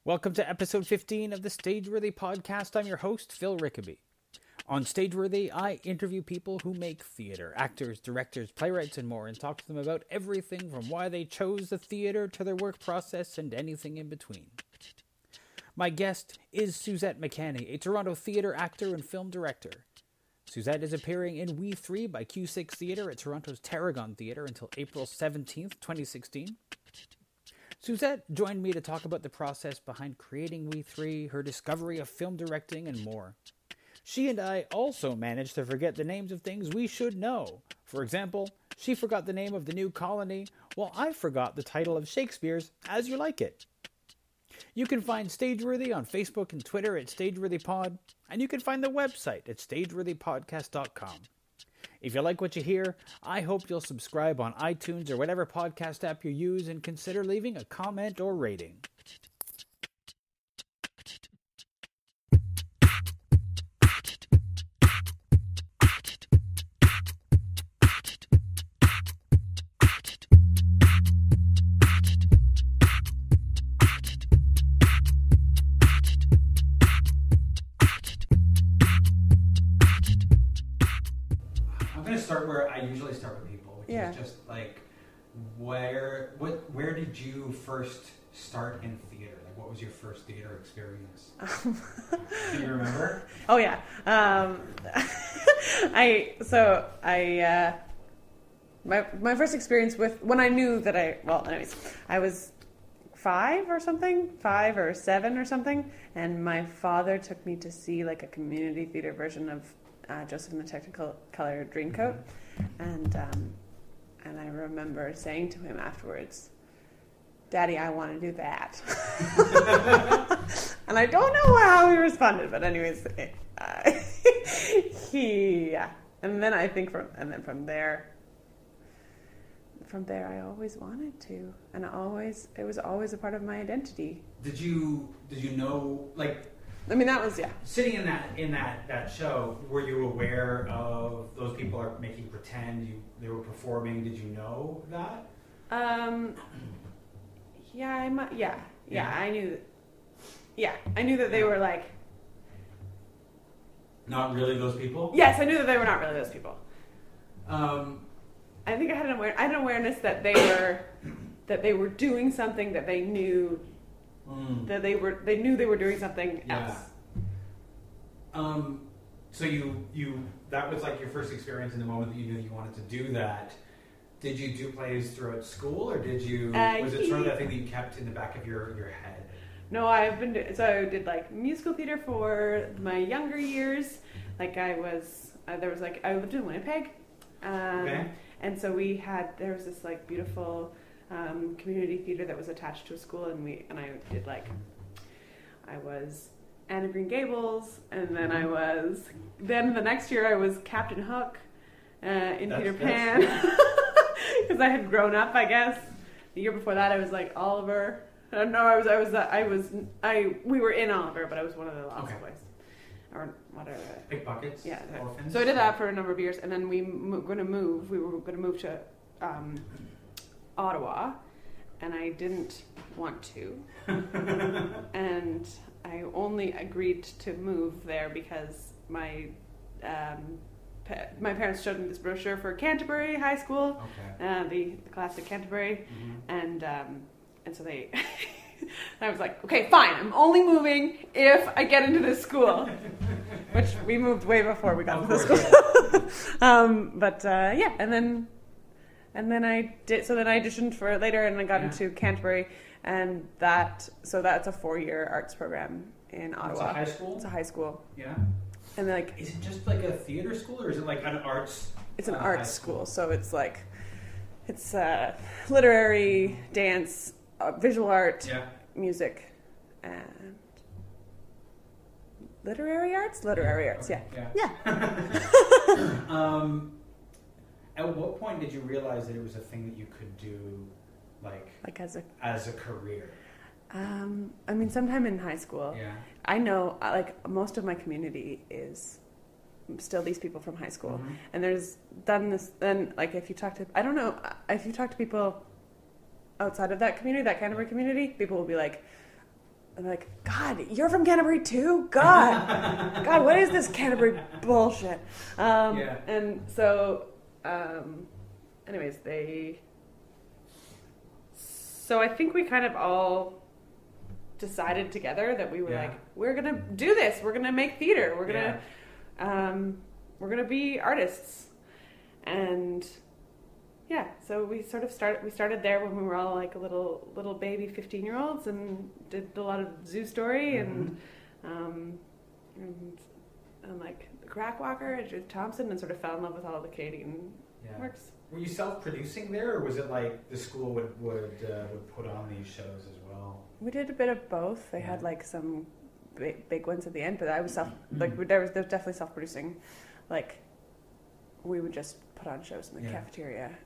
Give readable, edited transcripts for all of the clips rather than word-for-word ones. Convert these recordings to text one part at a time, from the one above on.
Welcome to episode 15 of the Stageworthy podcast. I'm your host, Phil Rickaby. On Stageworthy, I interview people who make theater, actors, directors, playwrights, and more, and talk to them about everything from why they chose the theater to their work process and anything in between. My guest is Suzette McCanny, a Toronto theater actor and film director. Suzette is appearing in We 3 by Q6 Theatre at Toronto's Tarragon Theatre until April 17th, 2016. Suzette joined me to talk about the process behind creating We 3, her discovery of film directing, and more. She and I also managed to forget the names of things we should know. For example, she forgot the name of the new colony, while I forgot the title of Shakespeare's As You Like It. You can find Stageworthy on Facebook and Twitter at StageworthyPod, and you can find the website at stageworthypodcast.com. If you like what you hear, I hope you'll subscribe on iTunes or whatever podcast app you use and consider leaving a comment or rating. Start where I usually start with people, which is just like, where did you first start in theater? Like, what was your first theater experience? Do you remember? Oh yeah. My first experience with when I knew that I was 5 or 7 or something, and my father took me to see like a community theater version of Josie and the Technicolor Dreamcoat, and I remember saying to him afterwards, "Daddy, I want to do that." And I don't know how he responded, but anyways, and then I think from there I always wanted to, and it was always a part of my identity. Did you know, like? I mean, that was, Sitting in that show, were you aware of those people are making pretend they were performing? Did you know that? I knew. I knew that they were like. Not really those people? Yes, I knew that they were not really those people. I think I had an awareness that they were doing something that they knew. That they knew they were doing something else. So you that was like your first experience in the moment that you knew you wanted to do that. Did you do plays throughout school, or did you? Was it sort of that thing that you kept in the back of your head? No, I did like musical theater for my younger years. Like I lived in Winnipeg, and so there was this like beautiful. Community theater that was attached to a school, and I was Anne of Green Gables, and then then the next year I was Captain Hook in Peter Pan, because I had grown up, I guess. The year before that I was like Oliver. We were in Oliver, but I was one of the lost boys. Or whatever. Pickpockets? Yeah. Orphans? So I did that for a number of years, and then we were going to move to Ottawa, and I didn't want to, and I only agreed to move there because my parents showed me this brochure for Canterbury High School, the classic Canterbury, and so they. I was like, okay, fine. I'm only moving if I get into this school, which we moved way before we got into the school. And then I did. So then I auditioned for it later, and I got into Canterbury, and that's a 4-year arts program in Ottawa. It's a high school. It's a high school. Yeah. And like, is it just like a theater school, or is it like an arts? It's an arts school, so it's like, it's literary, dance, visual art, music, and literary arts. Okay. Yeah. At what point did you realize that it was a thing that you could do, like as a career? I mean, sometime in high school. Yeah. I know, like, most of my community is still these people from high school, and there's done this. Then, like, if you talk to people outside of that community, that Canterbury community, people will be like, I'm like, God, you're from Canterbury too? God, what is this Canterbury bullshit? And so, anyways, so I think we kind of all decided together that we were like, we're going to do this. We're going to make theater. We're going to be artists. And so we started there when we were all like little baby 15-year-olds and did a lot of Zoo Story and like the Crack Walker and Judith Thompson, and sort of fell in love with all the Canadian works. Were you self-producing there, or was it like the school would put on these shows as well? We did a bit of both. They had like some big ones at the end, but I was there was definitely self-producing. Like we would just put on shows in the cafeteria.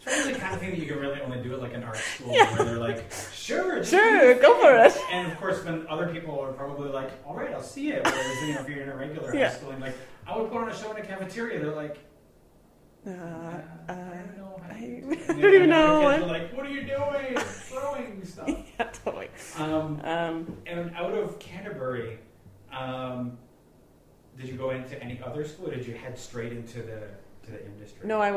So it's the kind of thing that you can really only do at like an art school where they're like, sure, go for it. And of course, when other people are probably like, all right, I'll see it. Whereas if you're in a regular high school and like, I would put on a show in a cafeteria, they're like, I don't even know. Kids are like, what are you doing? Throwing stuff. Yeah, totally. And out of Canterbury, did you go into any other school, or did you head straight into the industry? No, I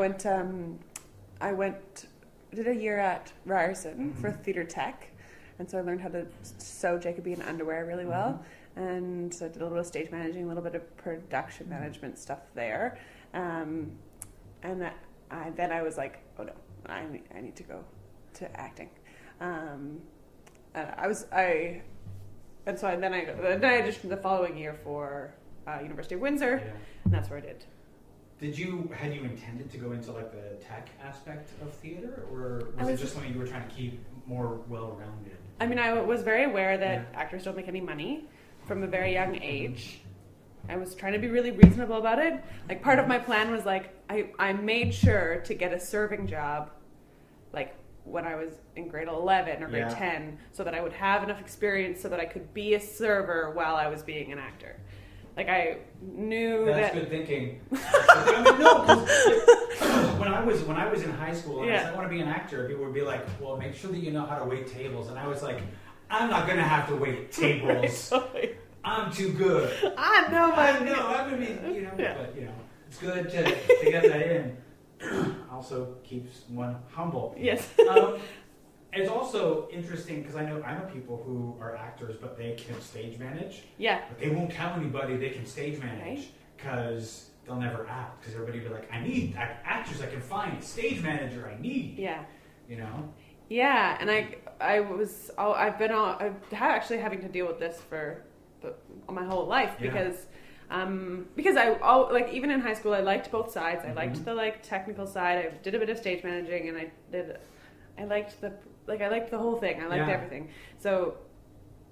did a year at Ryerson for theatre tech, and so I learned how to sew Jacobean underwear really well, and so I did a little bit of stage managing, a little bit of production management stuff there, and then I was like, oh no, I need to go to acting, and then I auditioned the following year for University of Windsor, and that's where I did. Had you intended to go into like the tech aspect of theater, or was it just something you were trying to keep more well-rounded? I mean, I was very aware that actors don't make any money from a very young age. I was trying to be really reasonable about it. Like part of my plan was like, I made sure to get a serving job, like when I was in grade 11 or grade 10, so that I would have enough experience so that I could be a server while I was being an actor. Like I knew that's good thinking. I mean, no, because when I was in high school and I said I want to be an actor, people would be like, "Well, make sure that you know how to wait tables." And I was like, "I'm not going to have to wait tables. I'm too good. I know. I'm going to be, but it's good to get that in. Also keeps one humble. Yes. It's also interesting because I know people who are actors, but they can stage manage. Yeah. But they won't tell anybody they can stage manage because they'll never act. Because everybody will be like, I need actors I can find. Stage manager I need. Yeah. Yeah, and I've been actually having to deal with this for my whole life because I even in high school I liked both sides. I liked the like technical side. I did a bit of stage managing, and I liked the whole thing. I liked everything. So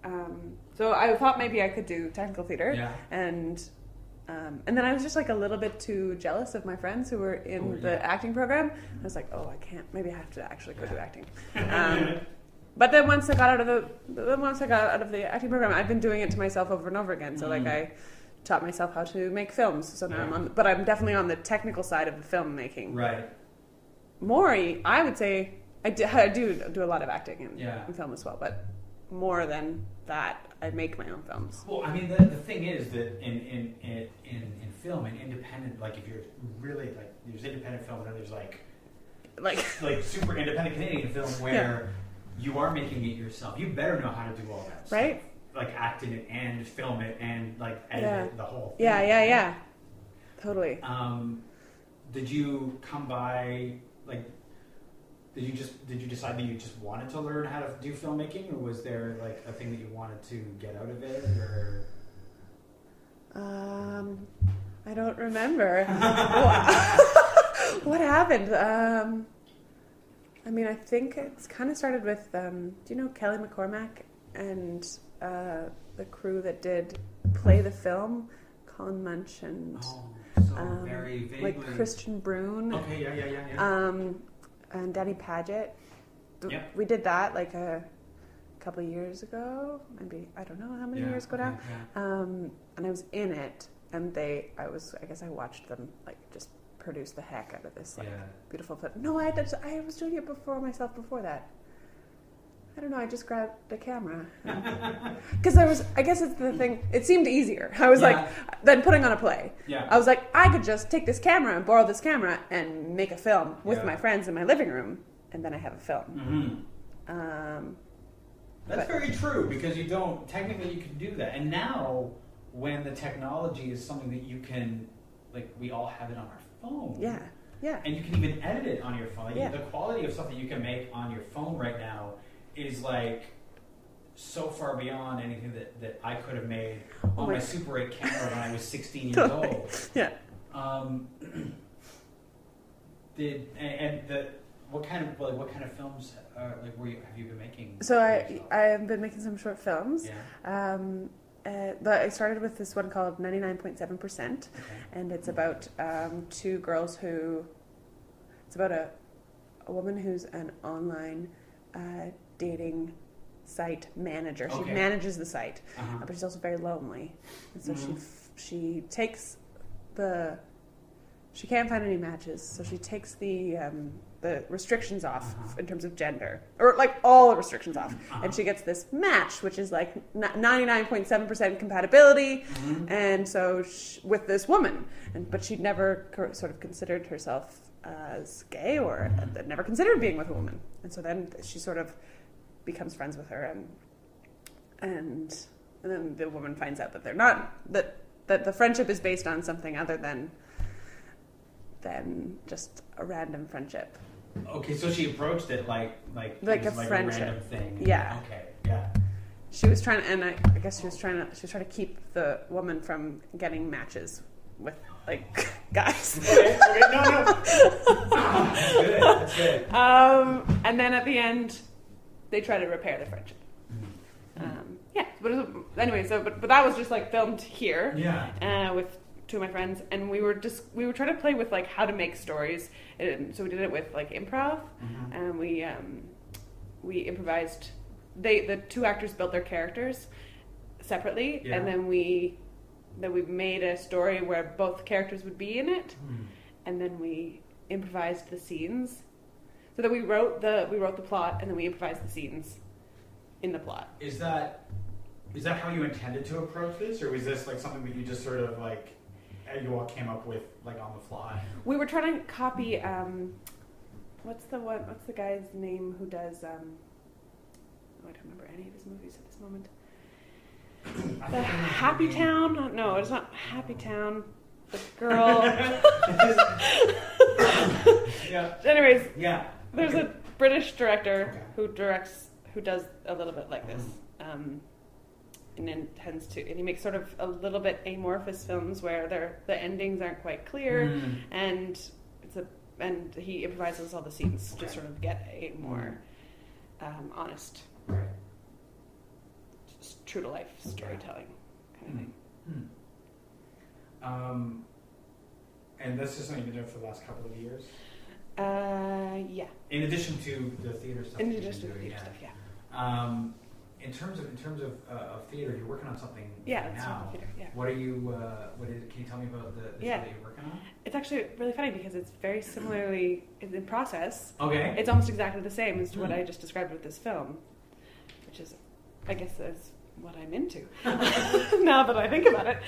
I thought maybe I could do technical theater, and then I was just like a little bit too jealous of my friends who were in the acting program. I was like, oh, I can't. Maybe I have to actually go do acting. But then once I got out of the acting program, I've been doing it to myself over and over again. So like I taught myself how to make films. So now I'm definitely on the technical side of the filmmaking. Right. More, I would say. I do a lot of acting in film as well, but more than that, I make my own films. Well, I mean, the thing is that in film and independent, like if you're really like, there's independent film and then there's like super independent Canadian film where you are making it yourself. You better know how to do all that stuff. Right? Like act in it and film it and like edit it, the whole thing. Yeah. Totally. Did you come by like? Did you decide that you just wanted to learn how to do filmmaking, or was there like a thing that you wanted to get out of it, or? I don't remember. What happened? I mean, I think it's kind of started with. Do you know Kelly McCormack and the crew that did Play the Film, Colin Munch and very vaguely. like Christian Brune. Okay, yeah. And Danny Paget. Yep. We did that like a couple of years ago. Maybe, I don't know how many years ago now. Yeah. And I was in it, and I guess I watched them like just produce the heck out of this like beautiful film. No, I was doing it before that. I don't know, I just grabbed the camera. Because I guess it's the thing, it seemed easier. I was like, than putting on a play. Yeah. I was like, I could just take this camera and borrow this camera and make a film with my friends in my living room, and then I have a film. Mm-hmm. That's very true, because technically you can do that. And now, when the technology is something that you can, like, we all have it on our phone. Yeah. Yeah. And you can even edit it on your phone. Yeah. The quality of stuff that you can make on your phone right now is like so far beyond anything that I could have made on my Super 8 camera when I was 16 years old. Yeah. What kind of films have you been making? So I've been making some short films. Yeah. I started with this one called 99.7%, and it's about two girls who. It's about a woman who's an online dating site manager. She manages the site, but she's also very lonely, and so she takes she can't find any matches, so she takes the restrictions off in terms of gender, or like all the restrictions off, and she gets this match, which is like 99.7% compatibility, and so with this woman, but she'd never sort of considered herself as gay, or had never considered being with a woman, and so then she sort of becomes friends with her, and then the woman finds out that they're not, that the friendship is based on something other than just a random friendship. Okay, so she approached it like a friendship. A random thing. Yeah. Okay. Yeah. She was trying to, and I guess she was trying to keep the woman from getting matches with like guys. Okay, no. That's good. And then at the end, they try to repair the friendship. But that was just like filmed here. Yeah. With two of my friends, and we were trying to play with like how to make stories, and so we did it with like improv, and we improvised. The two actors built their characters separately, and then we made a story where both characters would be in it, and then we improvised the scenes, so that we wrote the plot, and then we improvised the scenes in the plot. Is that how you intended to approach this, or was this like something that you just sort of like you all came up with like on the fly? We were trying to copy. What's the guy's name who does? I don't remember any of his movies at this moment. The Happy Town? No, it's not Happy Town. The girl. Yeah. Anyways, yeah. There's a British director who does a little bit like this. And he makes sort of a little bit amorphous films where the endings aren't quite clear, and he improvises all the scenes to sort of get a more honest, just true to life storytelling kind of thing. And this is something you've been doing for the last couple of years? Yeah. In addition to the theater stuff. In addition to the theater stuff, yeah. In terms of theater, you're working on something now. Theater, yeah. What are you? Can you tell me about the show that you're working on? It's actually really funny because it's very similarly in process. Okay. It's almost exactly the same as what I just described with this film, which is, I guess, that's what I'm into now that I think about it.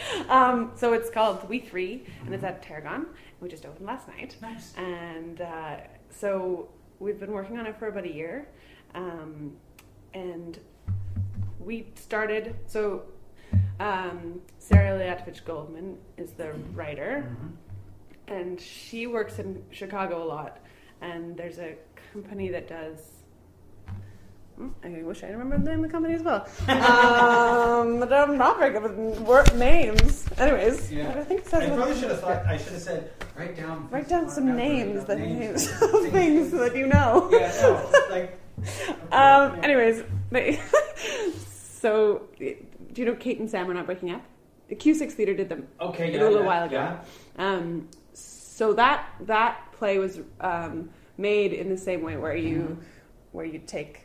So it's called We Three, and it's at Tarragon. We just opened last night. Nice. And so we've been working on it for about a year, and we started. So Sarah Leatovich Goldman is the writer, and she works in Chicago a lot. And there's a company that does. I wish I remember the name of the company as well. But I'm not very good with names. Anyways, I think it says. I probably should have thought. I should have said write down some names of things that you know. Yeah, no, like. Anyways, so do you know Kate and Sam Are Not Breaking Up? The Q6 Theatre did them a little while ago. Yeah. So that play was made in the same way where you take.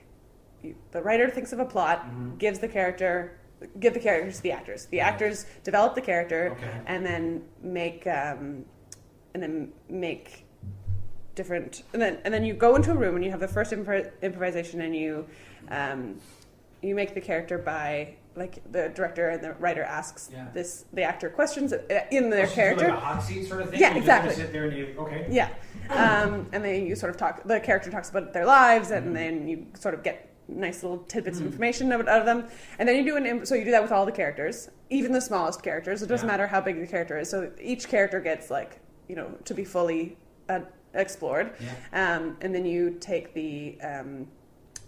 The writer thinks of a plot, give the characters to the actors. The actors develop the character, and then make different, and then you go into a room and you have the first improvisation, and you make the character by, like, the director and the writer asks the actor questions in their character. Like a hot seat sort of thing? Yeah, exactly. Just sit there and okay. Yeah. And then you sort of talk, the character talks about their lives, and then you sort of get nice little tidbits of information out of them. And then you do so you do that with all the characters, even the smallest characters. It doesn't matter how big the character is. So each character gets, like, to be fully explored. Yeah. And then you take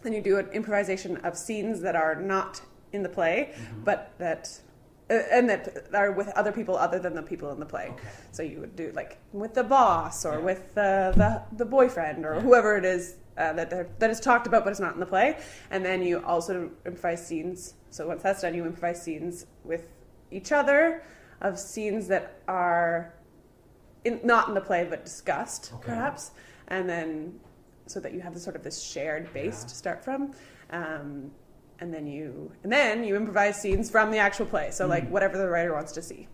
then you do an improvisation of scenes that are not in the play, but that are with other people other than the people in the play. Okay. So you would do, like, with the boss, or with the boyfriend, or whoever it is that is talked about but it's not in the play. And then you also improvise scenes. So once that's done, you improvise scenes with each other of scenes that are not in the play but discussed, perhaps. And then so that you have this shared base to start from. And then you improvise scenes from the actual play. So like whatever the writer wants to see.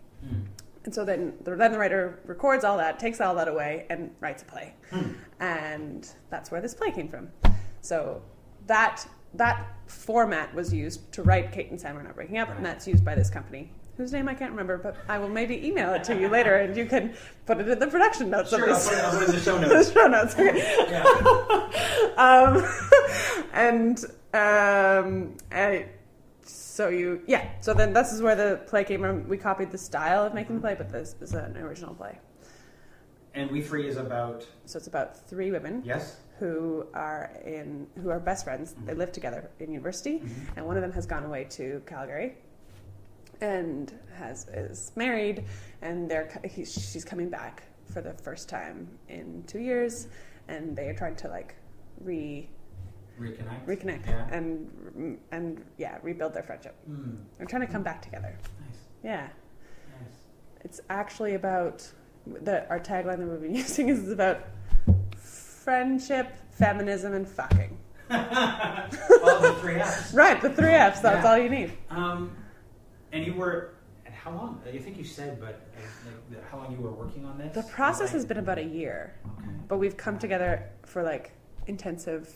And so then the writer records all that, takes all that away, and writes a play. And that's where this play came from. So that format was used to write Kate and Sam Are Not Breaking Up, and that's used by this company, whose name I can't remember, but I will maybe email it to you later, and you can put it in the production notes of this. Sure, I'll put it in the show notes. The show notes, okay. So then this is where the play came from. We copied the style of making the play, but this is an original play. And We Three is about? So it's about three women. Yes. Who are best friends. They live together in university, and one of them has gone away to Calgary and is married, and she's coming back for the first time in 2 years, and they are trying to reconnect and rebuild their friendship. They're trying to come back together. Nice. Yeah. Nice. It's actually about our tagline that we've been using is about friendship, feminism, and fucking. All the 3 Fs. Right, the 3 Fs. That's all you need. And you were, how long? I think you said, but how long you were working on this? The process has been about a year. Okay. But we've come together for intensive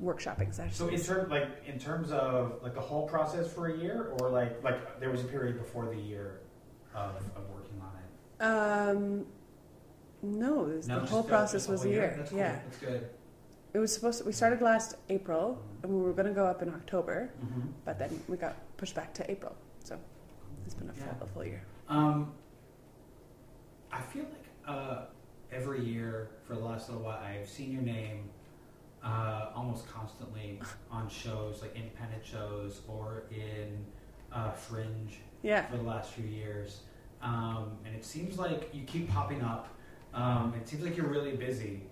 workshopping sessions. So in terms of the whole process for a year, or like there was a period before the year of working on it? No, the whole process was a year. That's cool. Yeah, that's good. It was we started last April, and we were going to go up in October, but then we got pushed back to April. So it's been a full year. I feel like every year for the last little while, I've seen your name almost constantly on shows, like independent shows or in Fringe for the last few years. And it seems like you keep popping up. It seems like you're really busy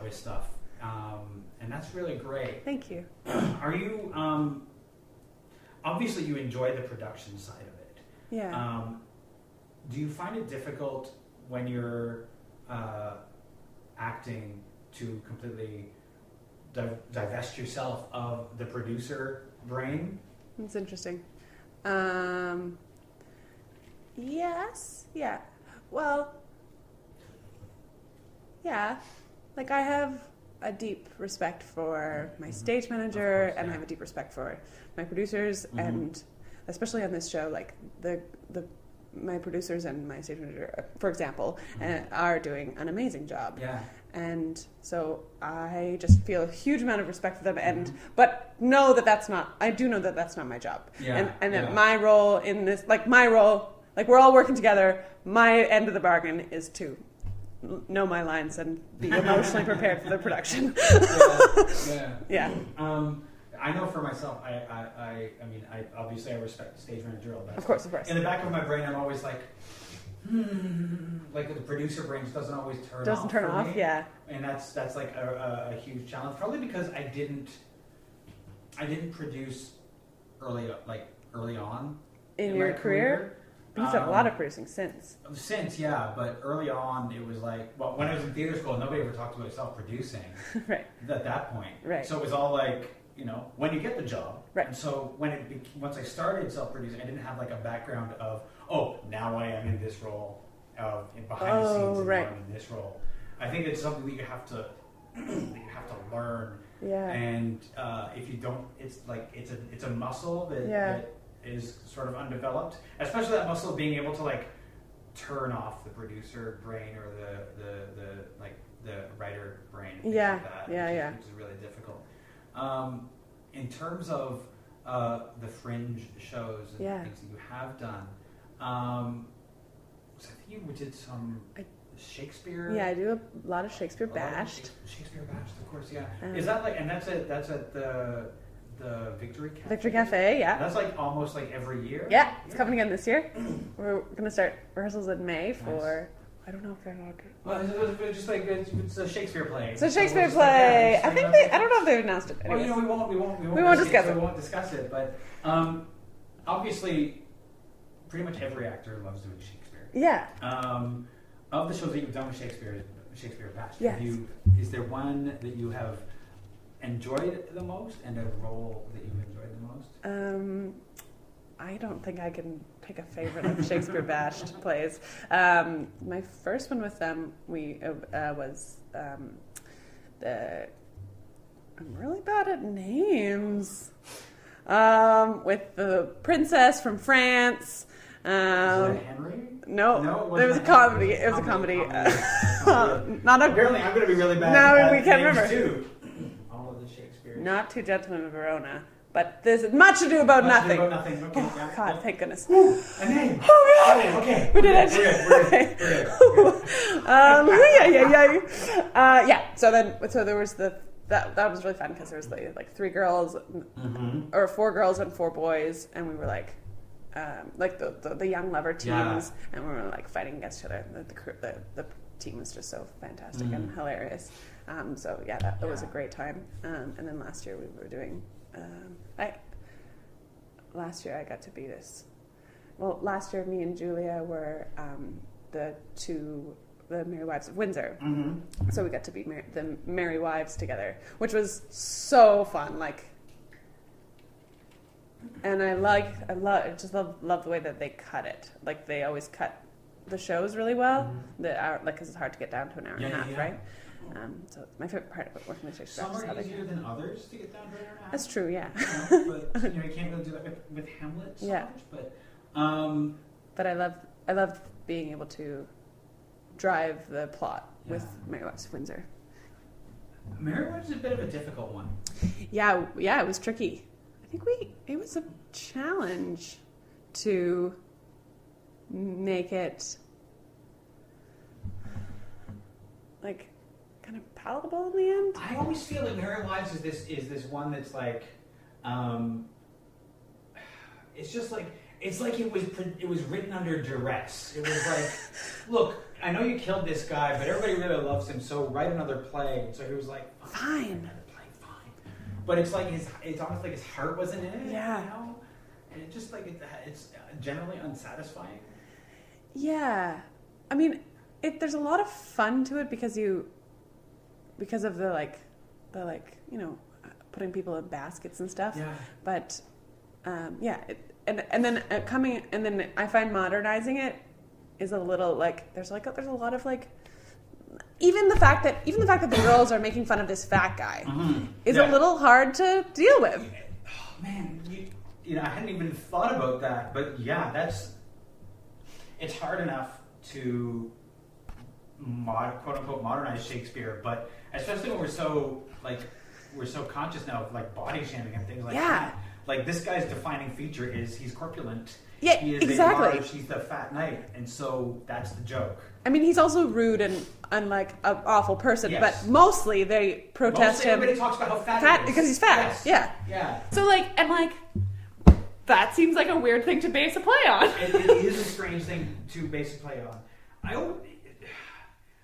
with stuff. And that's really great. Thank you. Are you, obviously you enjoy the production side of it. Yeah. Do you find it difficult when you're acting to completely divest yourself of the producer brain? That's interesting. Yes. Yeah. Well, yeah. Like, I have a deep respect for my stage manager, and I have a deep respect for my producers, and especially on this show, like my producers and my stage manager, for example, are doing an amazing job. Yeah. And so I just feel a huge amount of respect for them, but know that that's not my job. Yeah. And that my role in this, we're all working together. My end of the bargain is to know my lines and be emotionally prepared for the production. Yeah. I know for myself, I mean, obviously I respect the stage manager all that. Of course. In the back of my brain, I'm always like the producer brain doesn't always turn off. Me. Yeah. And that's like a huge challenge, probably because I didn't produce early on in your career. You've done a lot of producing since. But early on it was when I was in theater school, nobody ever talked about self-producing. Right. At that point. Right. So it was all when you get the job. Right. And so once I started self-producing, I didn't have a background of, now I am in this role, behind the scenes, and now I'm in this role. I think it's something that you have to learn. Yeah. And if you don't, it's like it's a muscle that is sort of undeveloped, especially that muscle of being able to like turn off the producer brain or the writer brain. And things like that, which is really difficult. In terms of the fringe shows and things that you have done, so I think you did some Shakespeare. Yeah, I do a lot of Shakespeare Bash'd. Shakespeare Bash'd, of course, yeah. Is that like, and that's at the Victory Cafe? Victory Cafe, yeah. That's like almost like every year? Yeah, it's coming again this year. We're going to start rehearsals in May for, I don't know if they're not good. Well, it's just like, it's a Shakespeare play. It's a Shakespeare play. I think I don't know if they've announced it. Anyways. Well, we won't discuss it, but obviously pretty much every actor loves doing Shakespeare. Yeah. Of the shows that you've done with Shakespeare Bash'd, yes. Is there one that you have enjoyed the most and a role that you've enjoyed the most? I don't think I can pick a favorite of Shakespeare Bash'd plays. My first one with them was I'm really bad at names. With the princess from France. Is that Henry? No, it was a comedy. It was a comedy. Apparently, I'm going to be really bad. No, we can't remember. Too. All of the Shakespeare. Not Two Gentlemen of Verona, but there's much ado about nothing. Okay, oh, God, thank goodness. A name. Oh God. Okay. We did it. We're good. Yeah. So there was that was really fun because there was like 3 girls, or 4 girls and 4 boys, and we were like the young lover teams, and we were like fighting against each other. The team was just so fantastic and hilarious. So that was a great time. And then last year we were doing. Last year I got to be this. Well, last year me and Julia were the Merry Wives of Windsor. So we got to be the Merry Wives together, which was so fun. And I just love the way that they cut it. Like they always cut the shows really well. The hour, because it's hard to get down to an hour and a half, right? So my favorite part of working with Shakespeare. Some are easier than others to get down to an hour and a half. That's true, yeah. But you can't really do that with Hamlet so much. But I love being able to drive the plot with Merry Wives of Windsor. Merry Wives is a bit of a difficult one. Yeah, it was tricky. I think it was a challenge to make it like kind of palatable in the end. I always feel that Merry Wives is this one that's like, it's just like it was written under duress. It was like, look, I know you killed this guy, but everybody really loves him, so write another play. So he was like, fine. But it's like it's almost like his heart wasn't in it. Yeah. You know? And it's just like it's generally unsatisfying. Yeah. I mean, there's a lot of fun to it because of the putting people in baskets and stuff. Yeah. But and then I find modernizing it is a little like there's a lot of like. Even the fact that the girls are making fun of this fat guy is a little hard to deal with. Oh, man, I hadn't even thought about that, but it's hard enough to quote unquote modernize Shakespeare, but especially when we're so conscious now of like body shaming and things like that. Like this guy's defining feature is he's corpulent. Yeah, he is exactly. He's the fat knight, and so that's the joke. I mean, he's also rude and like an awful person, but mostly they protest him. Everybody talks about how fat he is. Because he's fat. Yes. Yeah. So that seems like a weird thing to base a play on. It is a strange thing to base a play on.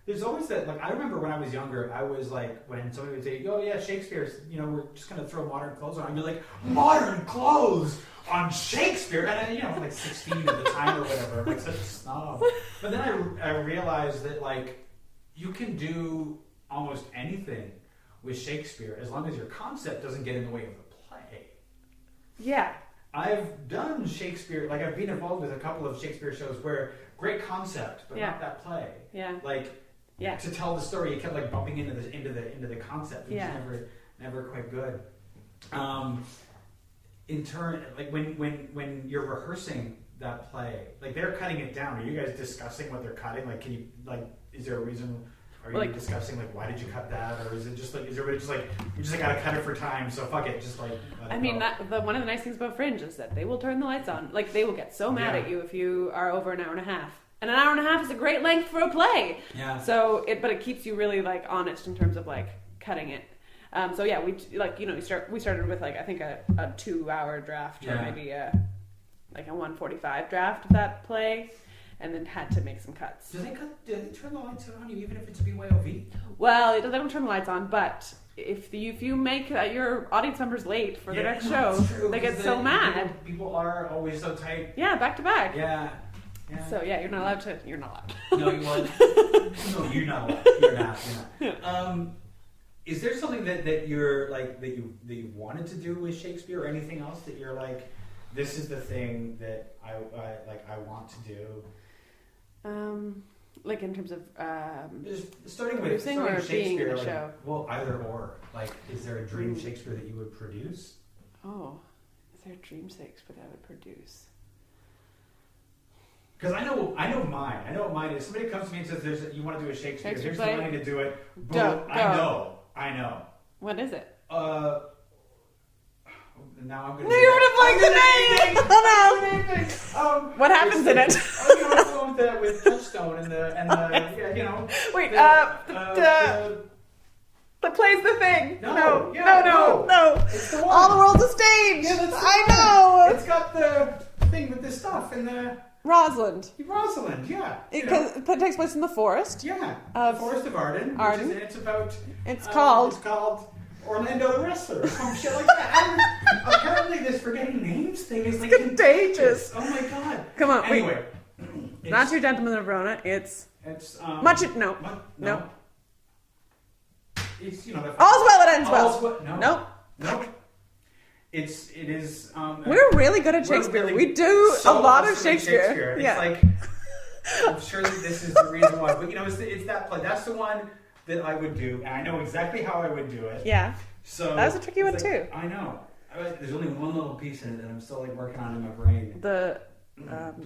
There's always that, like, I remember when I was younger, I was like, when somebody would say, oh yeah, Shakespeare's, we're just going to throw modern clothes on. I'd be like, modern clothes on Shakespeare? And I, like 16 at the time or whatever, I'm like such a snob. But then I realized that, like, you can do almost anything with Shakespeare as long as your concept doesn't get in the way of the play. Yeah. I've done Shakespeare, like I've been involved with a couple of Shakespeare shows where great concept, but not that play. Yeah. Like, to tell the story. You kept like bumping into the concept, which is never quite good. In turn, like when you're rehearsing that play, like they're cutting it down. Are you guys discussing what they're cutting? Like, can you is there a reason? Are you discussing like why did you cut that, or is it just like is everybody just like you just gotta cut it for time? So fuck it, just like. I mean, one of the nice things about Fringe is that they will turn the lights on. Like they will get so mad at you if you are over an hour and a half. And an hour and a half is a great length for a play. Yeah. So but it keeps you really like honest in terms of like cutting it. So yeah, we started with like I think a 2-hour draft or maybe like a 1:45 draft of that play, and then had to make some cuts. Do they turn the lights on you even if it's BYOV? Well, they don't turn the lights on, but if you make your audience members late for the next show, they get so mad. People are always so tight. Yeah, back to back. Yeah. So yeah, you're not allowed. You're not allowed. No, you won't. No, you're not allowed. You're not. Yeah. Is there something that you're like that you wanted to do with Shakespeare, or anything else that you're like, this is the thing that I want to do? Like in terms of starting with or Shakespeare, being in a like, show. Well, either or. Like, is there a dream Shakespeare that you would produce? Oh, is there a dream Shakespeare that I would produce? Because I know mine. I know what mine is. Somebody comes to me and says, "You want to do a Shakespeare? Here's the money to do it." Boom. I know. What is it? Now I'm gonna. No, you're gonna blank the name. Oh no. What happens in it? I'm gonna go with Touchstone and the Wait. The play's the thing. No. It's the one. All the world's a stage. Yeah, that's the I one. know. It's got the thing with the stuff and the. Rosalind, yeah. It takes place in the forest. Yeah. The Forest of Arden. It's called Orlando the Wrestler or some shit like that. Apparently this forgetting names thing is like contagious. Oh my god. Come on. Anyway. Not Two Gentlemen of Verona. It's no. It's All's well that ends well. No. It is. We're really good at Shakespeare. We do a lot of Shakespeare. Yeah. It's like, I'm sure that this is the reason why. But it's that play. That's the one that I would do, and I know exactly how I would do it. Yeah. So that was a tricky one too. I know. There's only one little piece in it that I'm still like working on in my brain. The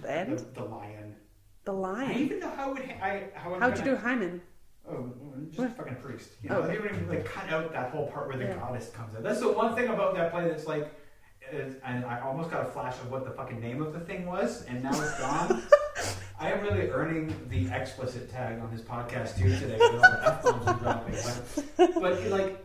end. The lion. The lion. I even know how would you do Hymen? Oh, just a fucking priest. They don't even like cut out that whole part where the goddess comes out. That's the one thing about that play that's like, and I almost got a flash of what the fucking name of the thing was, and now it's gone. I am really earning the explicit tag on his podcast too today with all the F-bombs I'm dropping. But like,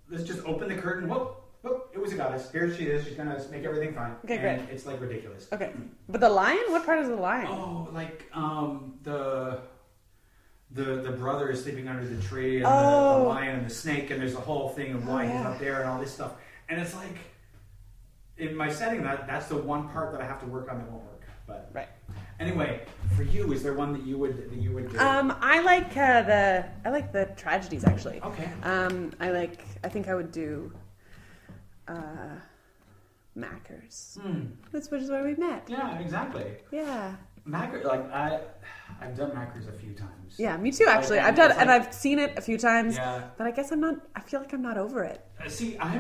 let's just open the curtain. Whoop, it was a goddess. Here she is. She's gonna make everything fine. Okay, and great. It's like ridiculous. Okay, but the lion? What part is the lion? Oh, like the brother is sleeping under the tree, and the lion and the snake, and there's a whole thing of why he's up there and all this stuff. And it's like, in my setting, that's the one part that I have to work on that won't work. But anyway, for you, is there one that you would do? I like the tragedies actually. Okay. I think I would do Mackers. Which is where we met. Yeah, exactly. Yeah. Mackers, I've done Mackers a few times. Yeah, me too. Actually, I've done, and I've seen it a few times. Yeah. But I guess I'm not. I feel like I'm not over it. See, I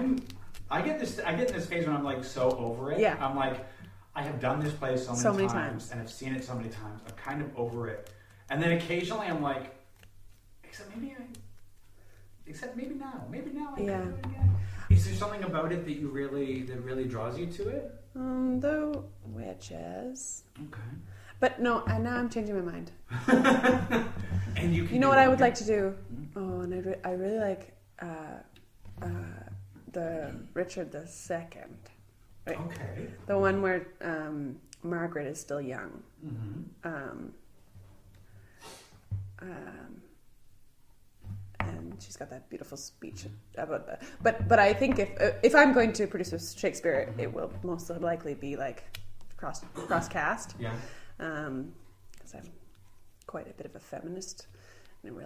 get in this phase when I'm like so over it. Yeah. I'm like, I have done this play so many times, and I've seen it so many times. I'm kind of over it, and then occasionally I'm like, except maybe now I can do it again. Is there something about it that really draws you to it? The witches. Okay. But no, and now I'm changing my mind. And you know what I would like to do? Oh, and I really like the Richard II. Right? Okay. The one where Margaret is still young. Mm-hmm. And she's got that beautiful speech about that. But I think if I'm going to produce a Shakespeare, it will most likely be like cross cast. Yeah. Because I'm quite a bit of a feminist, and it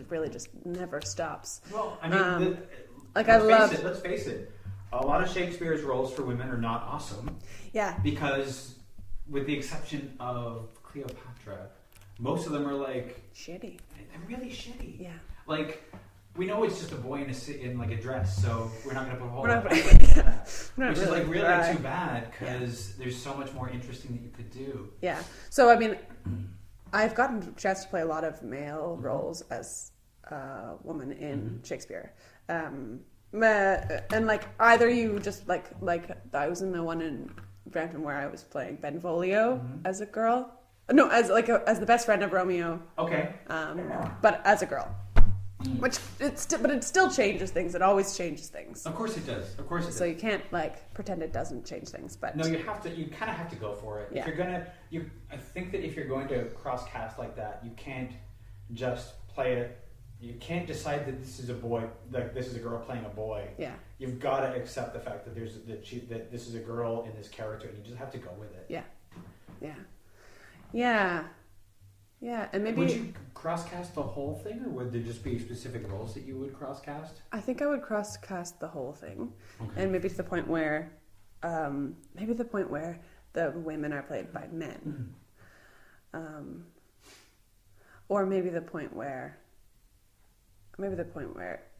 really just never stops. Well, I mean, let's face it. A lot of Shakespeare's roles for women are not awesome. Yeah. Because, with the exception of Cleopatra, most of them are like shitty. They're really shitty. Yeah. Like, we know it's just a boy in like a dress, so we're not going to put a whole lot of which is like really too bad, because there's so much more interesting that you could do. Yeah. So I mean, I've gotten a chance to play a lot of male roles as a woman in Shakespeare. And like either you just like I was in the one in Brampton where I was playing Benvolio as a girl. No, as the best friend of Romeo. Okay. But as a girl. But it still changes things. It always changes things. Of course it does. Of course it does. So you can't like pretend it doesn't change things. But no, you kind of have to go for it. Yeah. If you're I think that if you're going to cross cast like that, you can't just play it. You can't decide that this is a boy, like this is a girl playing a boy. Yeah. You've got to accept the fact that that this is a girl in this character, and you just have to go with it. Yeah. Yeah. Yeah. Yeah, and maybe... Would you cross-cast the whole thing, or would there just be specific roles that you would cross-cast? I think I would cross-cast the whole thing. Okay. And maybe to the point where... the women are played by men. Or maybe the point where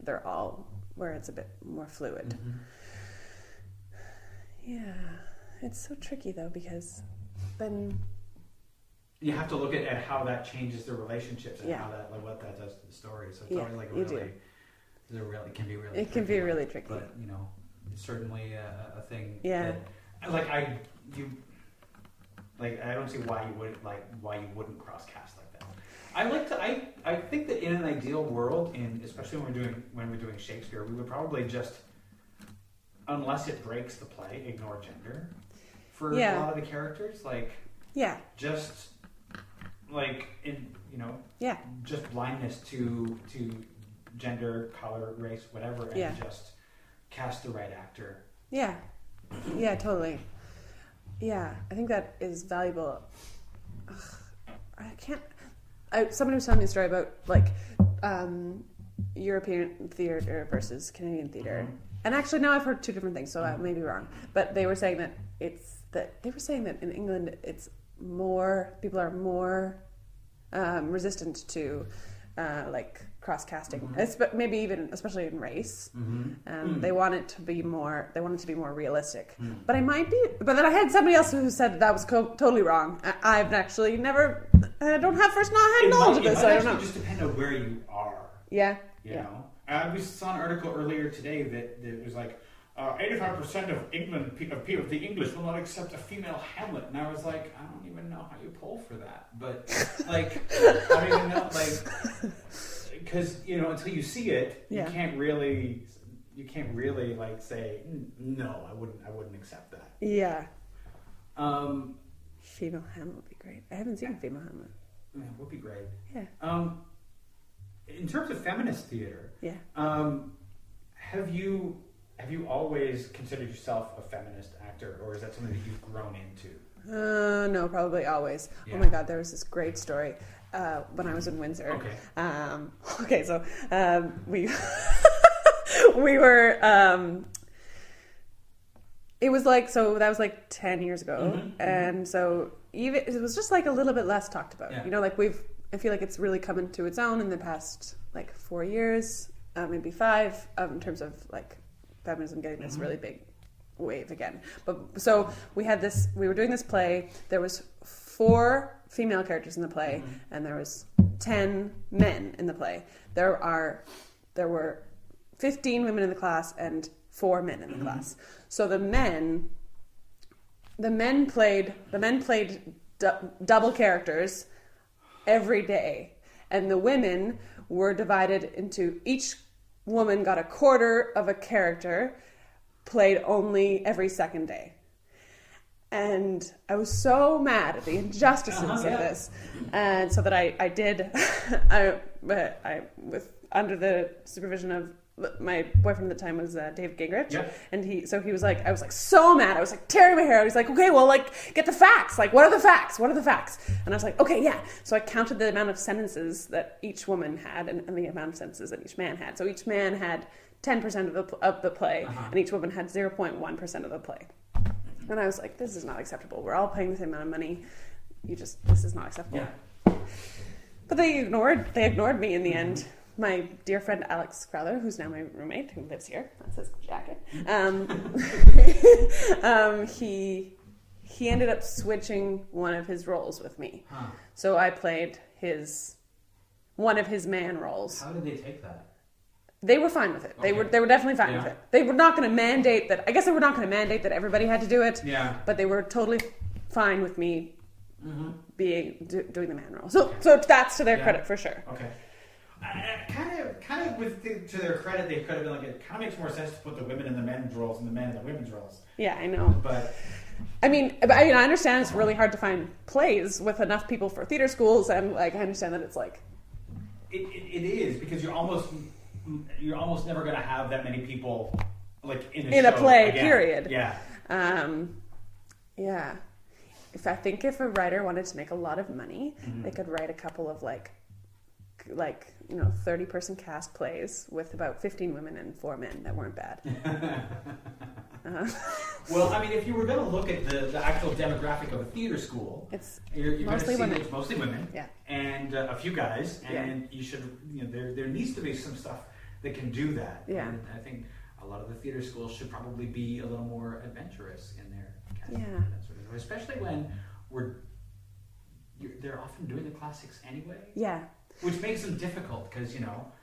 they're all... where it's a bit more fluid. Yeah. It's so tricky, though, because then... You have to look at how that changes the relationships and how that, like, what that does to the story. So it's always like it can be really. It can be really tricky. But you know, it's certainly a thing. Yeah. That, I don't see why you wouldn't cross cast like that. I think that in an ideal world, especially when we're doing Shakespeare, we would probably just, unless it breaks the play, ignore gender for a lot of the characters. Just. Just blindness to gender, color, race, whatever, and just cast the right actor. Yeah, totally. Yeah, I think that is valuable. Somebody was telling me a story about European theater versus Canadian theater, and actually now I've heard two different things, so I may be wrong. But they were saying that in England it's more people are more resistant to cross casting, maybe even especially in race. They want it to be more realistic. But then I had somebody else who said that was totally wrong. I've actually never. I don't have first-hand knowledge of this, so I don't know. It just depends on where you are. Yeah. You know, we saw an article earlier today that was like. 85% of the English will not accept a female Hamlet, and I was like, I don't even know how you poll for that, but I don't even know, because until you see it, you can't really say no, I wouldn't accept that. Yeah. Female Hamlet would be great. I haven't seen female Hamlet. Yeah, it would be great. Yeah. In terms of feminist theater, have you always considered yourself a feminist actor, or is that something that you've grown into? No, probably always. Yeah. Oh my God, there was this great story when I was in Windsor. Okay. So we we were. It was that was 10 years ago, and so even it was just a little bit less talked about. Yeah. I feel like it's really come into its own in the past 4 years, maybe 5, in terms of feminism getting this really big wave again. But so we were doing this play. There was 4 female characters in the play, and there was 10 men in the play. There were 15 women in the class and 4 men in the class. So the men played double characters every day, and the women were divided into each woman got a quarter of a character, played only every second day. And I was so mad at the injustices of this. And so that I did, under the supervision of my boyfriend at the time was David Gingrich. Yeah. And he was I was so mad. I was tearing my hair out. He's like, okay, well, get the facts. What are the facts? What are the facts? And I was like, okay, yeah. So I counted the amount of sentences that each woman had and the amount of sentences that each man had. So each man had 10% of the play, and each woman had 0.1% of the play. And I was like, this is not acceptable. We're all paying the same amount of money. This is not acceptable. Yeah. But they ignored me in the end. My dear friend Alex Crowther, who's now my roommate, who lives here, that's his jacket. He ended up switching one of his roles with me. Huh. So I played one of his man roles. How did they take that? They were fine with it. Okay. They were definitely fine with it. They were not going to mandate that. I guess they were not going to mandate that everybody had to do it. Yeah. But they were totally fine with me doing the man role. So that's to their credit for sure. Okay. Kind of to their credit, they could have been like, it kind of makes more sense to put the women in the men's roles and the men in the women's roles. Yeah, I know. But I mean, I understand it's really hard to find plays with enough people for theater schools, and like I understand that it's like it is, because you're almost never going to have that many people like in a play again. Period. Yeah. Yeah. If a writer wanted to make a lot of money, they could write a couple of like 30-person cast plays with about 15 women and 4 men that weren't bad. Well, I mean, if you were going to look at the actual demographic of a theater school, you're mostly women. It's mostly women, yeah, and a few guys, and you should, there needs to be some stuff that can do that. Yeah, and I think a lot of the theater schools should probably be a little more adventurous in their casting, that sort of, especially when they're often doing the classics anyway. Yeah. Which makes them difficult because,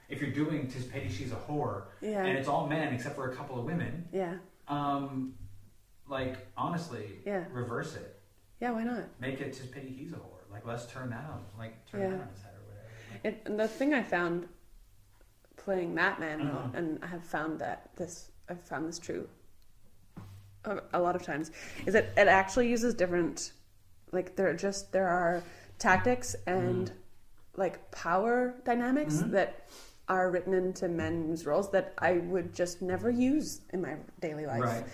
if you're doing 'Tis Pity She's a Whore, and it's all men except for a couple of women, honestly, reverse it. Yeah, why not? Make it 'Tis Pity He's a Whore. Like, let's turn that on. Turn that on his head or whatever. And the thing I found playing that man, and I have found I've found this true a lot of times, is that it actually uses different, there are tactics and power dynamics that are written into men's roles that I would just never use in my daily life. Right.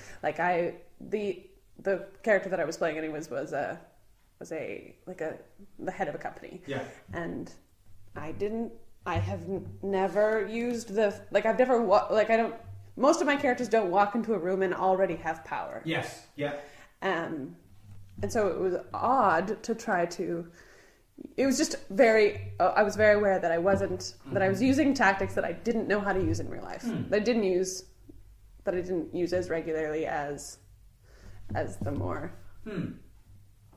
The character that I was playing anyways was the head of a company. Yeah. And I have never used most of my characters don't walk into a room and already have power. Yes. Yeah. And so it was odd to try to. It was just I was very aware that I wasn't, that I was using tactics that I didn't know how to use in real life. That I didn't use as regularly as the more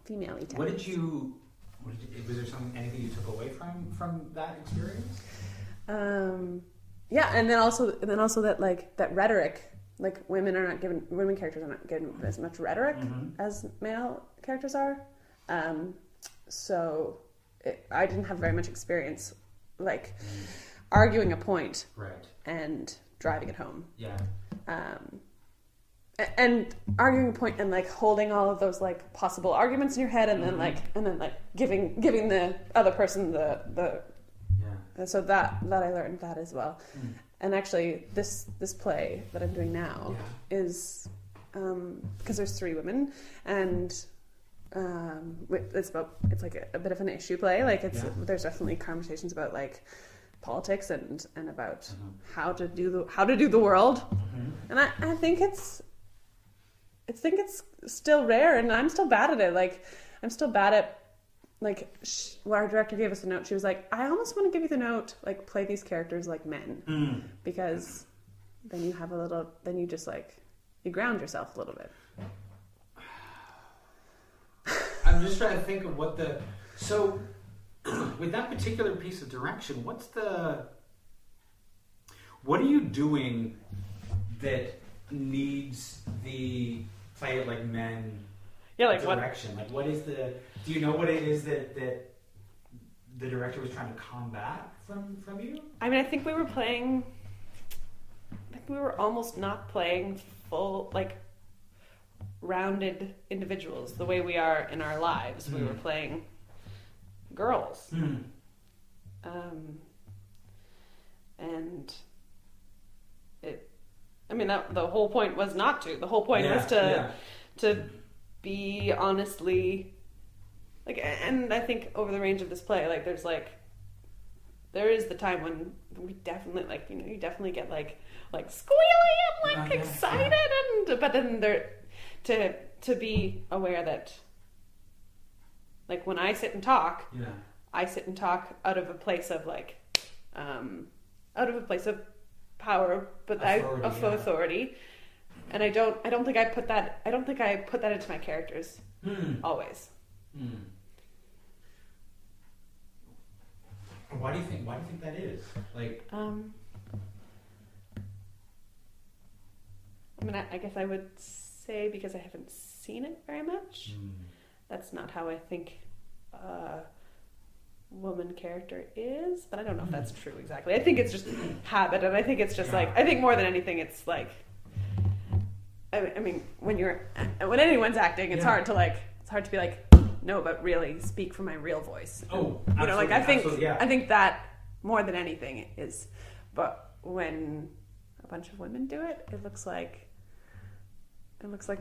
female-y tactics. Was there anything you took away from that experience? Yeah, and then also that that rhetoric, women characters are not given as much rhetoric as male characters are. So I didn't have very much experience, arguing a point, and driving it home. Yeah. And arguing a point and holding all of those possible arguments in your head, and then giving the other person the. Yeah. And so that I learned that as well. And actually, this play that I'm doing now is because there's 3 women, and it's a bit of an issue play. There's definitely conversations about politics and about how to do the world, and I think it's still rare, and I'm still bad at it. I'm still bad at our director gave us a note. She was like, I almost want to give you the note, play these characters like men, because then you have then you just you ground yourself a little bit. I'm just trying to think of so with that particular piece of direction, what are you doing that needs the play it like men direction? What is do you know what it is that the director was trying to combat from you? I mean, I think we were almost not playing full, rounded individuals the way we are in our lives. We were playing girls. And the whole point was not to. The whole point was to be honestly, and I think over the range of this play, there is the time when we definitely, you definitely get squealy and excited, and but then there, to be aware that when I sit and talk, I sit and talk out of a place of like, out of a place of power, but authority. And I don't think I put that into my characters always. Why do you think that is? Like, I mean, I guess I would say because I haven't seen it very much. That's not how I think a woman character is, but I don't know if that's true exactly. I think it's just habit, and I think it's just like, I think more than anything, it's like, I mean, when anyone's acting, it's hard to be like, no, but really speak from my real voice. Oh, you know, like I think that more than anything is, but when a bunch of women do it, it looks like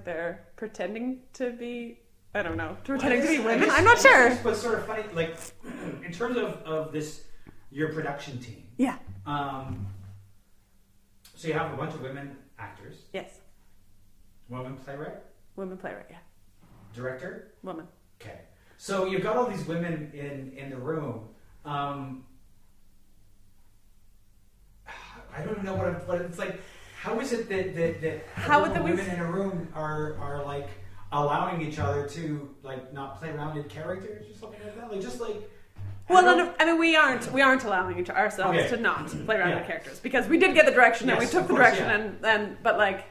they're pretending to be, I don't know, pretending to be women. I'm not sure. What's sort of funny, like in terms of this, your production team. Yeah. So you have a bunch of women actors. Yes. Woman playwright. Woman playwright. Yeah. Director. Woman. Okay. So you've got all these women in the room. I don't even know what it's like. How is it that women in a room are like allowing each other to like not play rounded characters or something like that? Like just like. Well, no, I mean we aren't allowing ourselves to not play rounded characters because we did get the direction and we took the direction but like,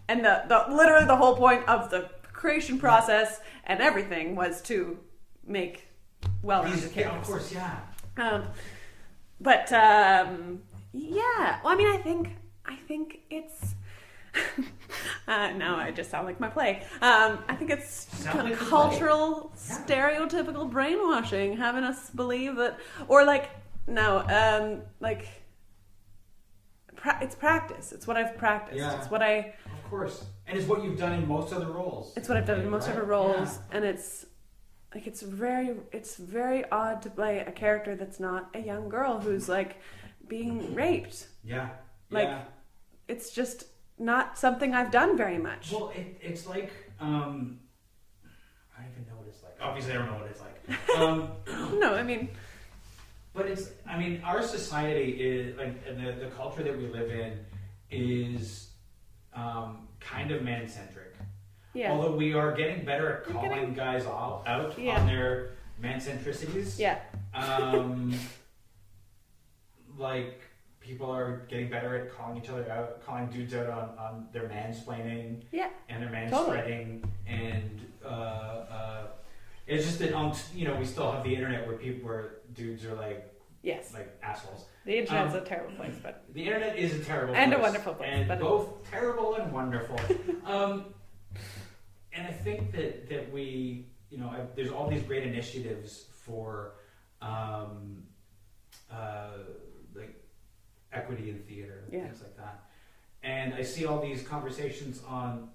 and the literally the whole point of the creation process and everything was to make well-rounded characters. Of course, yeah. Yeah. Well, I mean, I think it's. Now I just sound like my play. I think it's kind of cultural, stereotypical brainwashing, having us believe that, or like no, like it's practice. It's what I've practiced. Yeah. It's what I. Of course, and it's what you've done in most other roles. It's what I've done in most other roles, and it's. Like it's very odd to play a character that's not a young girl who's like being raped. Yeah. Like it's just not something I've done very much. Well, it's like I don't even know what it's like. Obviously, I don't know what it's like. No, I mean, but our society is like the culture that we live in is kind of man-centric. Yeah. Although we are getting better at calling guys out on their man-centricities. Yeah. Like, people are getting better at calling each other out, calling dudes out on their mansplaining. Yeah. And their manspreading. Totally. And it's just that, we still have the internet where dudes are like, like assholes. The internet's a terrible place, but. The internet is a terrible place. And a wonderful place. And both terrible and wonderful. And I think that we, there's all these great initiatives for like equity in theater and things like that. And I see all these conversations on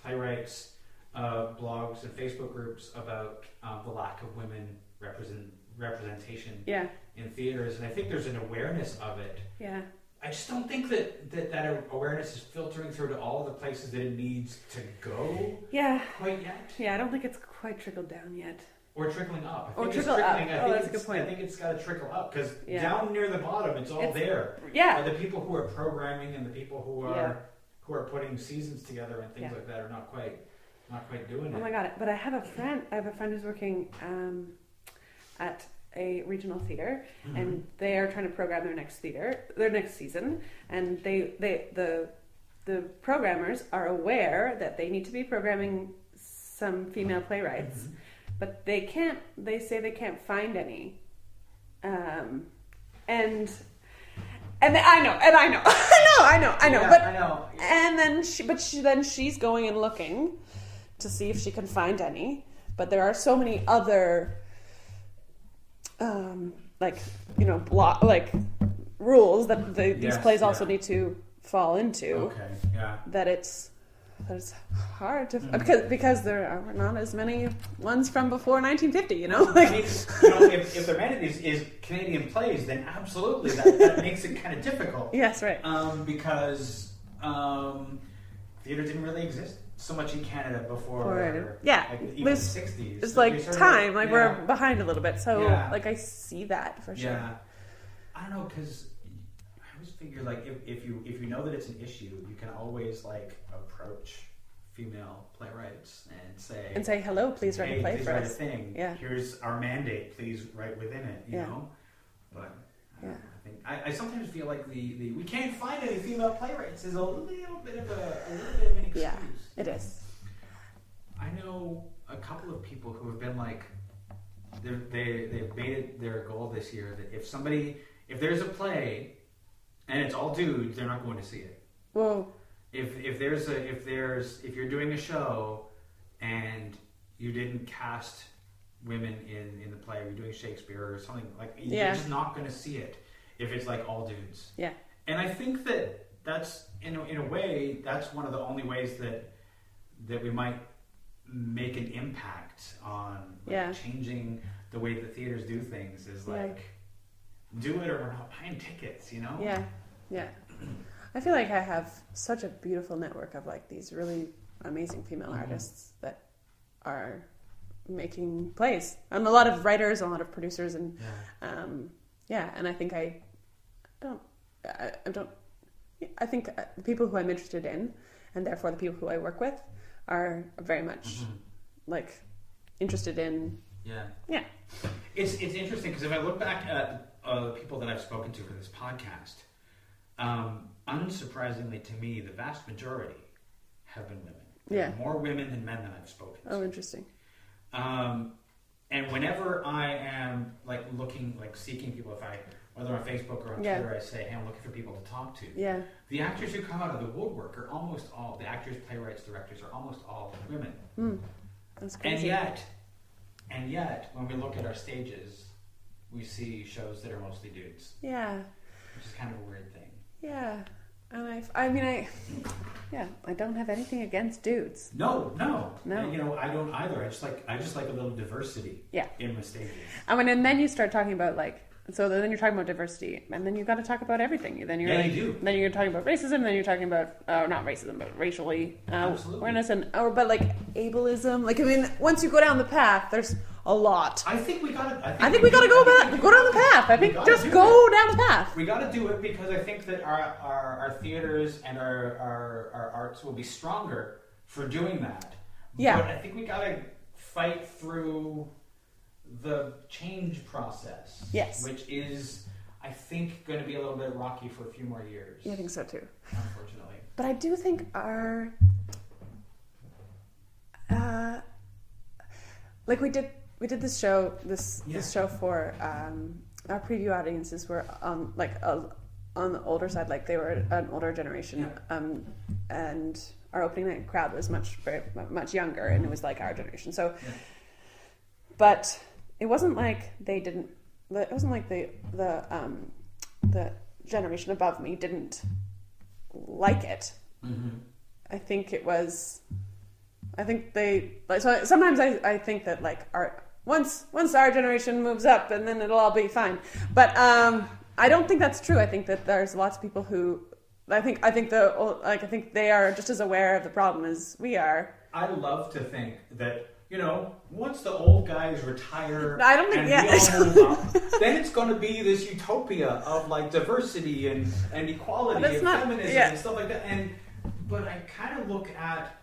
playwrights, blogs, and Facebook groups about the lack of women representation in theaters. And I think there's an awareness of it. Yeah. I just don't think that awareness is filtering through to all of the places that it needs to go quite yet. Yeah, I don't think it's quite trickled down yet. Or trickling up. That's a good point. I think it's got to trickle up because down near the bottom, it's there. Yeah. The people who are programming and the people who are putting seasons together and things like that are not quite doing it. Oh my god! But I have a friend who's working at a regional theater, and they are trying to program their next season, and the programmers are aware that they need to be programming some female playwrights, but they say they can't find any, and I know, and then she's going and looking to see if she can find any, but there are so many other rules that these plays also need to fall into. Okay, yeah. That it's hard to because there are not as many ones from before 1950. If the mandate is Canadian plays, then absolutely that makes it kind of difficult. Yes, right. Because theater didn't really exist so much in Canada before. Even the 60s. It's like time. Like we're behind a little bit. So like I see that for sure. Yeah. I don't know, because I always figure like if you know that it's an issue, you can always like approach female playwrights and say hello, please write a play for us. Here's our mandate, please write within it. You know, but I sometimes feel like the we can't find any female playwrights is a little bit of an excuse. Yeah, it is. I know a couple of people who have been like they've made it their goal this year that if there's a play and it's all dudes, they're not going to see it. Whoa. If you're doing a show and you didn't cast women in the play, or you're doing Shakespeare or something like, you're just not going to see it if it's like all dudes. Yeah. And I think that's in a way that's one of the only ways that we might make an impact on changing the way that theaters do things is like do it or we're not buying tickets, you know? Yeah. Yeah. I feel like I have such a beautiful network of like these really amazing female artists that are making plays, and a lot of writers, a lot of producers, and and I think I think the people who I'm interested in, and therefore the people who I work with, are very much like interested in. Yeah. It's interesting because if I look back at the people that I've spoken to for this podcast. Unsurprisingly to me, the vast majority have been women. There are more women than men that I've spoken to. Oh, interesting. And whenever I am like seeking people, whether on Facebook or on Twitter, I say, hey, I'm looking for people to talk to. Yeah. The actors who come out of the woodwork are almost all, the actors, playwrights, directors are almost all women. That's crazy. And yet, when we look at our stages, we see shows that are mostly dudes. Yeah. Which is kind of a weird thing. Yeah, and I don't have anything against dudes. No. And, I don't either. I just like a little diversity. In my stages. And then you start talking about then you're talking about diversity, and then you've got to talk about everything. Then you're you do. Then you're talking about racism. Then you're talking about not racism, but racially awareness but like ableism. Like once you go down the path, there's a lot. I think we gotta go down the path. I think just go down the path. We gotta do it because I think that our theaters and our arts will be stronger for doing that. Yeah. But I think we gotta fight through the change process. Yes. Which is, I think, going to be a little bit rocky for a few more years. Yeah, I think so too. Unfortunately. But I do think our we did this show this show for our preview audiences were on the older side, like they were an older generation, and our opening night crowd was very much younger, and it was like our generation. So, but it wasn't like they didn't. It wasn't like the generation above me didn't like it. Mm-hmm. I think it was. I think they like. So sometimes I think that like once our generation moves up, and then it'll all be fine. But I don't think that's true. I think that there's lots of people who. I think they are just as aware of the problem as we are. I love to think that. Once the old guys retire I don't think, and we all move up, then it's going to be this utopia of like diversity and equality and feminism and stuff like that. But I kind of look at,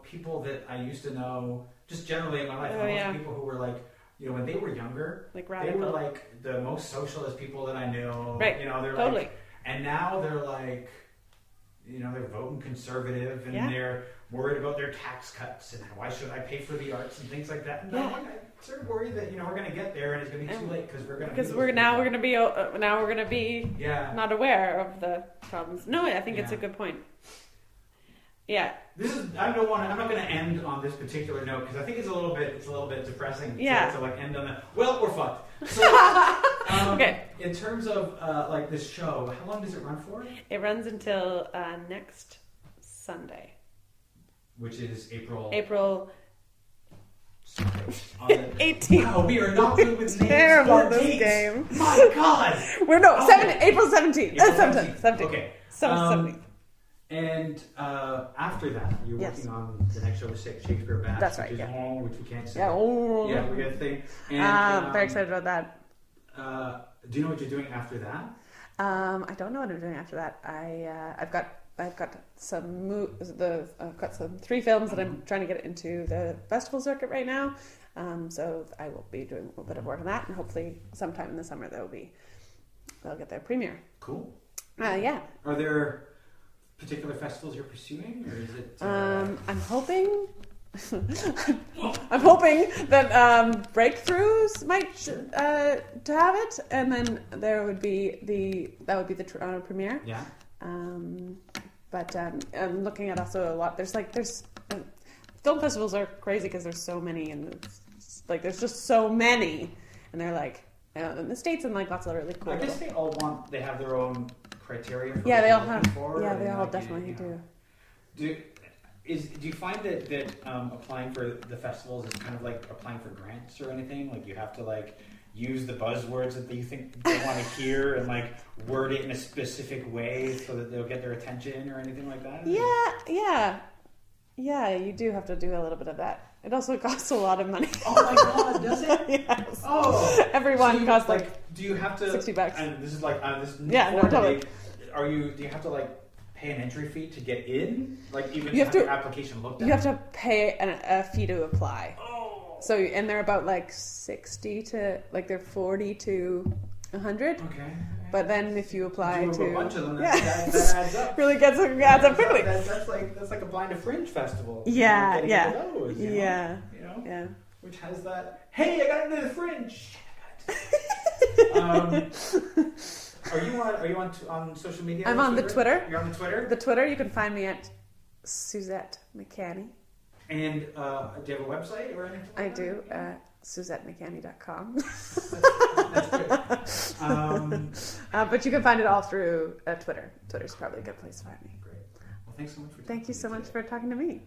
people that I used to know, just generally in my life, people who were like, when they were younger, like they were like the most socialist people that I knew. Right. They're totally. like, and now they're like, they're voting conservative and they're worried about their tax cuts and why should I pay for the arts and things like that. And I'm sort of worried that we're going to get there and it's going to be too late because we're going to be not aware of the problems. No, I think it's a good point. Yeah. I'm not going to end on this particular note because I think it's a little bit depressing. Yeah. To end on that. Well, we're fucked. So, okay. In terms of this show, how long does it run for? It runs until next Sunday. Which is April 18th. Wow, we are not good with names. Terrible this game. My God. April 17th. 17th. Okay. 17th. And after that, you're working on the next show with Shakespeare Bash'd. That's right. Which we can't say. Yeah. Oh. Yeah, we got a thing. And very excited about that. Do you know what you're doing after that? I don't know what I'm doing after that. I've got some 3 films that I'm trying to get into the festival circuit right now. So I will be doing a little bit of work on that, and hopefully sometime in the summer they'll get their premiere. Cool. Yeah. Are there particular festivals you're pursuing, or is it? I'm hoping. I'm hoping that Breakthroughs might to have it, and then there would be the Toronto premiere. Yeah. But I'm looking at also a lot. There's film festivals are crazy because there's so many, and there's just so many, and they're like in the States and lots of really cool. I guess they have their own criteria. For yeah, they all have. They all definitely do. Do you find that applying for the festivals is kind of like applying for grants or anything? Like you have to use the buzzwords that you think they want to hear and word it in a specific way so that they'll get their attention or anything like that? Yeah, you do have to do a little bit of that. It also costs a lot of money. Oh my god, does it? Yes. Oh. Everyone costs do you have to $60? And this is this totally. Do you have to pay an entry fee to get in? Even you have your application looked at? You have to pay a fee to apply. Oh. So, and they're about 60 to, they're 40 to 100. Okay. But then if you apply to a bunch of them, that adds up. Really adds up quickly. That's like a Blind to Fringe festival. Yeah. Those, Yeah. Which has that, hey, I got into the Fringe. Are you on social media? I'm on the Twitter. You're on the Twitter? The Twitter, you can find me at Suzette McCanny. And do you have a website or anything? I do. SuzetteMcCanny.com. That's good. But you can find it all through Twitter. Twitter's probably a good place to find me. Great. Well, thanks so much for Thank you so much for talking to me.